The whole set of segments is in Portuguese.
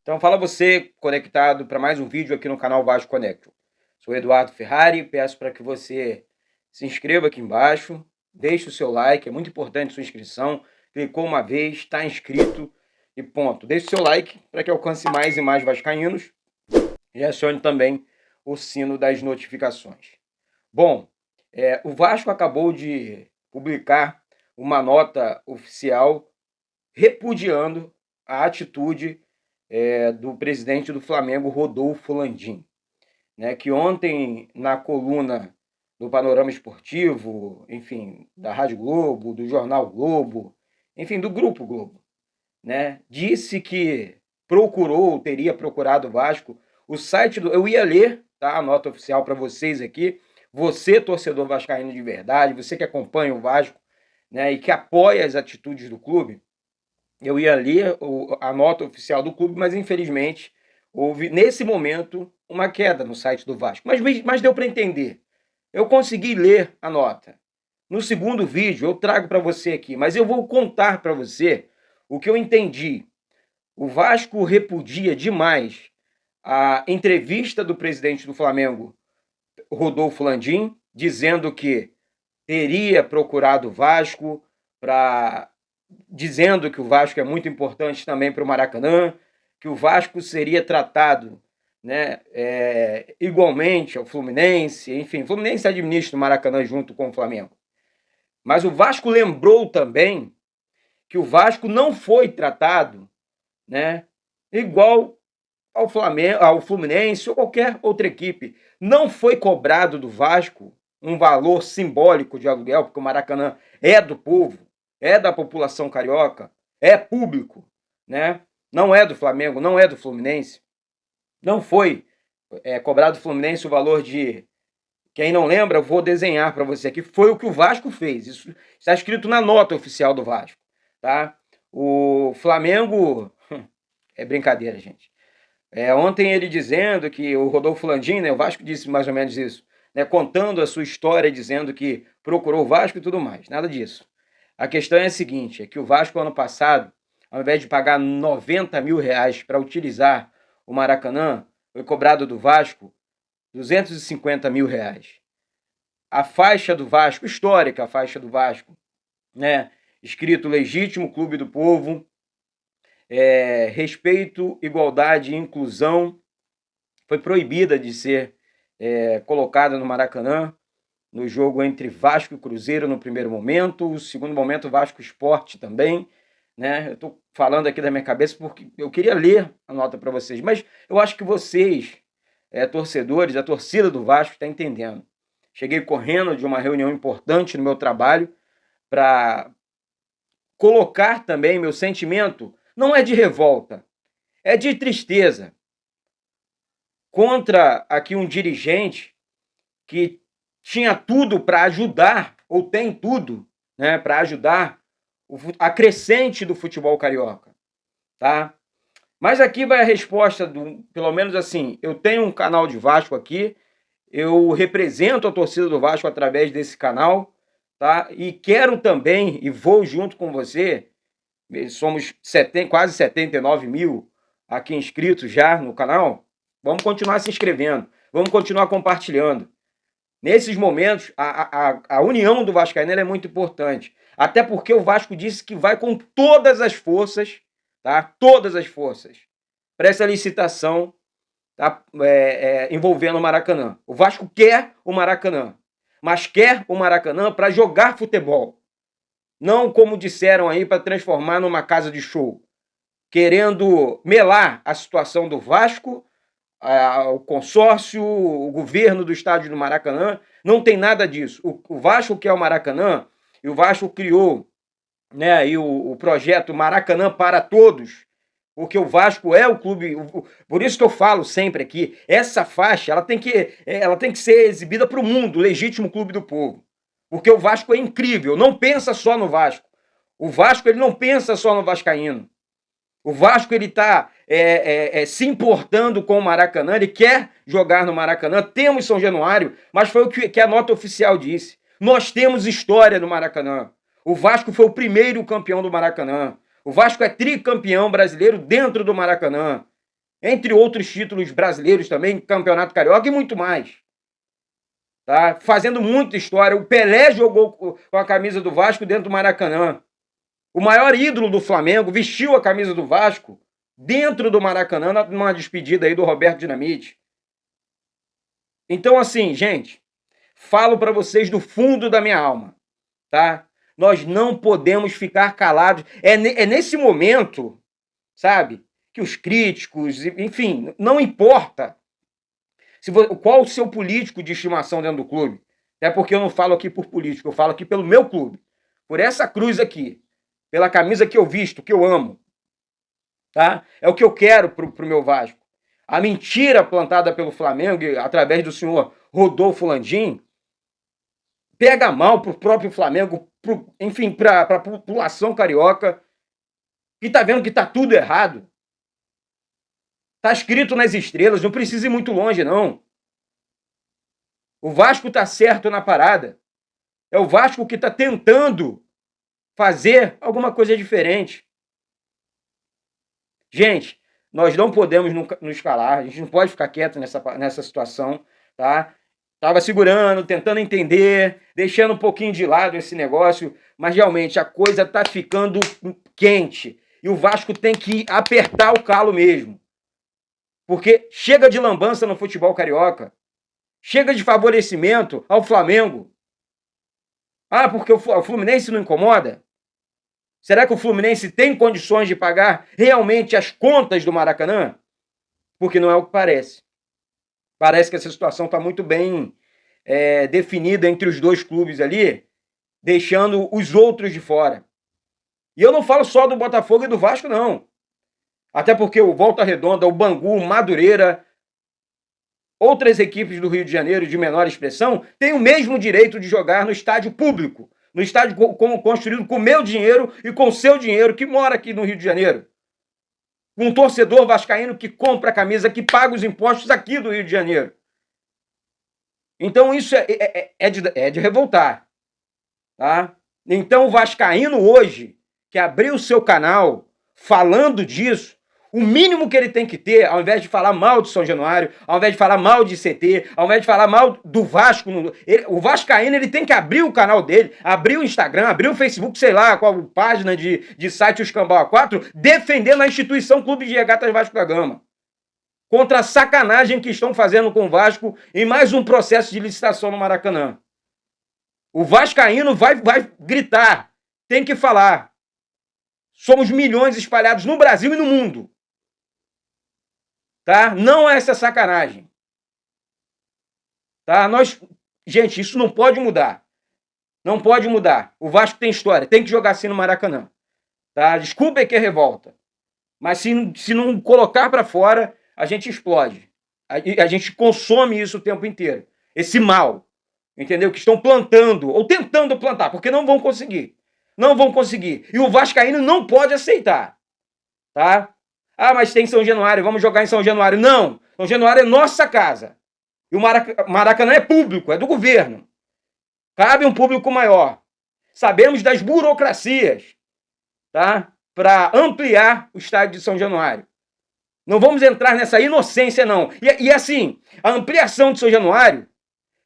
Então fala você conectado para mais um vídeo aqui no canal Vasco Connection. Sou Eduardo Ferrari, peço para que você se inscreva aqui embaixo, deixe o seu like, é muito importante sua inscrição, clicou uma vez, está inscrito e ponto. Deixe o seu like para que alcance mais e mais vascaínos e acione também o sino das notificações. Bom, o Vasco acabou de publicar uma nota oficial repudiando a atitude do presidente do Flamengo, Rodolfo Landim, né, que ontem, na coluna do Panorama Esportivo, enfim, da Rádio Globo, do Jornal Globo, enfim, do Grupo Globo, né, disse que teria procurado o Vasco, o site eu ia ler, tá, a nota oficial para vocês aqui, você, torcedor vascaíno de verdade, você que acompanha o Vasco, né, e que apoia as atitudes do clube, eu ia ler a nota oficial do clube, mas infelizmente houve, nesse momento, uma queda no site do Vasco. Mas deu para entender. Eu consegui ler a nota. No segundo vídeo eu trago para você aqui, mas eu vou contar para você o que eu entendi. O Vasco repudia demais a entrevista do presidente do Flamengo, Rodolfo Landim, dizendo que teria procurado o Vasco dizendo que o Vasco é muito importante também para o Maracanã, que o Vasco seria tratado, né, igualmente ao Fluminense, enfim, o Fluminense administra o Maracanã junto com o Flamengo. Mas o Vasco lembrou também que o Vasco não foi tratado, né, igual ao Flamengo, ao Fluminense ou qualquer outra equipe. Não foi cobrado do Vasco um valor simbólico de aluguel, porque o Maracanã é do povo, é da população carioca, é público, né? Não é do Flamengo, não é do Fluminense. Não foi cobrado do Fluminense o valor de... Quem não lembra, eu vou desenhar para você aqui. Foi o que o Vasco fez. Isso está escrito na nota oficial do Vasco, tá? O Flamengo... É brincadeira, gente. Ontem ele dizendo que o Rodolfo Landim, né, o Vasco disse mais ou menos isso, né, contando a sua história, dizendo que procurou o Vasco e tudo mais. Nada disso. A questão é a seguinte, é que o Vasco, ano passado, ao invés de pagar 90 mil reais para utilizar o Maracanã, foi cobrado do Vasco 250 mil reais. A faixa do Vasco, histórica a faixa do Vasco, né, escrito legítimo clube do povo, respeito, igualdade e inclusão, foi proibida de ser colocada no Maracanã, no jogo entre Vasco e Cruzeiro no primeiro momento, o segundo momento Vasco Sport também, né? Eu estou falando aqui da minha cabeça porque eu queria ler a nota para vocês, mas eu acho que vocês, torcedores, a torcida do Vasco está entendendo. Cheguei correndo de uma reunião importante no meu trabalho para colocar também meu sentimento, não é de revolta, é de tristeza, contra aqui um dirigente que tinha tudo para ajudar, ou tem tudo, né, para ajudar a crescente do futebol carioca, tá? Mas aqui vai a resposta, pelo menos assim, eu tenho um canal de Vasco aqui, eu represento a torcida do Vasco através desse canal, tá? E quero também, e vou junto com você, somos quase 79 mil aqui inscritos já no canal, vamos continuar se inscrevendo, vamos continuar compartilhando. Nesses momentos, a união do vascaíno é muito importante. Até porque o Vasco disse que vai com todas as forças, tá? Todas as forças, para essa licitação, tá? Envolvendo o Maracanã. O Vasco quer o Maracanã, mas quer o Maracanã para jogar futebol. Não, como disseram aí, para transformar numa casa de show. Querendo melar a situação do Vasco, o consórcio, o governo do estádio do Maracanã, não tem nada disso. O Vasco quer o Maracanã, e o Vasco criou, né, e o projeto Maracanã para Todos, porque o Vasco é o clube, por isso que eu falo sempre aqui, essa faixa ela tem que ser exibida para o mundo, o legítimo clube do povo, porque o Vasco é incrível, não pensa só no Vasco, o Vasco ele não pensa só no vascaíno, O Vasco ele está se importando com o Maracanã, ele quer jogar no Maracanã. Temos São Januário, mas foi o que a nota oficial disse. Nós temos história no Maracanã. O Vasco foi o primeiro campeão do Maracanã. O Vasco é tricampeão brasileiro dentro do Maracanã. Entre outros títulos brasileiros também, Campeonato Carioca e muito mais. Tá? Fazendo muita história. O Pelé jogou com a camisa do Vasco dentro do Maracanã. O maior ídolo do Flamengo vestiu a camisa do Vasco dentro do Maracanã, numa despedida aí do Roberto Dinamite. Então, assim, gente, falo para vocês do fundo da minha alma, tá? Nós não podemos ficar calados. É nesse momento, sabe, que os críticos, enfim, não importa qual o seu político de estimação dentro do clube. É porque eu não falo aqui por político, eu falo aqui pelo meu clube. Por essa cruz aqui. Pela camisa que eu visto, que eu amo. Tá? É o que eu quero pro meu Vasco. A mentira plantada pelo Flamengo, através do senhor Rodolfo Landim, pega mal pro próprio Flamengo, enfim, pra população carioca, que tá vendo que tá tudo errado. Tá escrito nas estrelas, não precisa ir muito longe, não. O Vasco tá certo na parada. É o Vasco que tá tentando fazer alguma coisa diferente. Gente, nós não podemos nos calar, a gente não pode ficar quieto nessa situação, tá? Tava segurando, tentando entender, deixando um pouquinho de lado esse negócio, mas realmente a coisa tá ficando quente. E o Vasco tem que apertar o calo mesmo. Porque chega de lambança no futebol carioca. Chega de favorecimento ao Flamengo. Ah, porque o Fluminense não incomoda? Será que o Fluminense tem condições de pagar realmente as contas do Maracanã? Porque não é o que parece. Parece que essa situação está muito bem definida entre os dois clubes ali, deixando os outros de fora. E eu não falo só do Botafogo e do Vasco, não. Até porque o Volta Redonda, o Bangu, o Madureira, outras equipes do Rio de Janeiro de menor expressão, têm o mesmo direito de jogar no estádio público. No estádio construído com o meu dinheiro e com o seu dinheiro, que mora aqui no Rio de Janeiro. Um torcedor vascaíno que compra a camisa, que paga os impostos aqui do Rio de Janeiro. Então isso é de revoltar. Tá? Então o vascaíno hoje, que abriu o seu canal falando disso, o mínimo que ele tem que ter, ao invés de falar mal de São Januário, ao invés de falar mal de CT, ao invés de falar mal do Vasco, o vascaíno ele tem que abrir o canal dele, abrir o Instagram, abrir o Facebook, sei lá, qual página de site Os Cambau A4, defendendo a instituição Clube de Regatas Vasco da Gama. Contra a sacanagem que estão fazendo com o Vasco em mais um processo de licitação no Maracanã. O vascaíno vai gritar, tem que falar. Somos milhões espalhados no Brasil e no mundo. Tá? Não é essa sacanagem. Tá? Gente, isso não pode mudar. Não pode mudar. O Vasco tem história, tem que jogar assim no Maracanã. Tá? Desculpa que é revolta. Mas se não colocar para fora, a gente explode. A gente consome isso o tempo inteiro. Esse mal. Entendeu? Que estão plantando, ou tentando plantar, porque não vão conseguir. Não vão conseguir. E o vascaíno não pode aceitar. Tá? Ah, mas tem São Januário, vamos jogar em São Januário. Não, São Januário é nossa casa. E o Maracanã é público, é do governo. Cabe um público maior. Sabemos das burocracias, tá? Para ampliar o estádio de São Januário. Não vamos entrar nessa inocência, não. E assim, a ampliação de São Januário,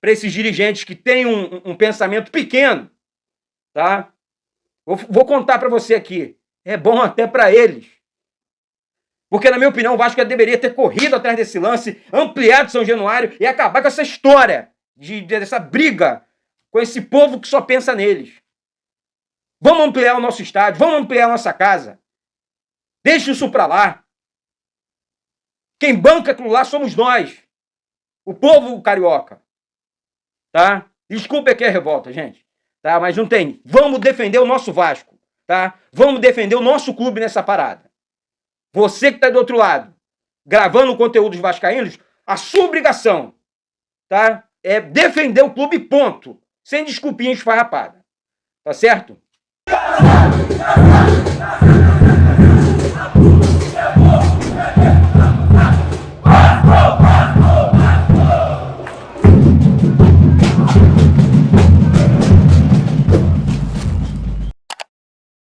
para esses dirigentes que têm um pensamento pequeno, tá? Vou contar para você aqui. É bom até para eles. Porque, na minha opinião, o Vasco deveria ter corrido atrás desse lance, ampliado São Januário e acabar com essa história, dessa briga com esse povo que só pensa neles. Vamos ampliar o nosso estádio, vamos ampliar a nossa casa. Deixa isso para lá. Quem banca aquilo lá somos nós. O povo carioca. Tá? Desculpa aqui a revolta, gente. Tá? Mas não tem. Vamos defender o nosso Vasco. Tá? Vamos defender o nosso clube nessa parada. Você que está do outro lado, gravando o conteúdo dos vascaínos, a sua obrigação, tá? É defender o clube, ponto. Sem desculpinha esfarrapada. Tá certo?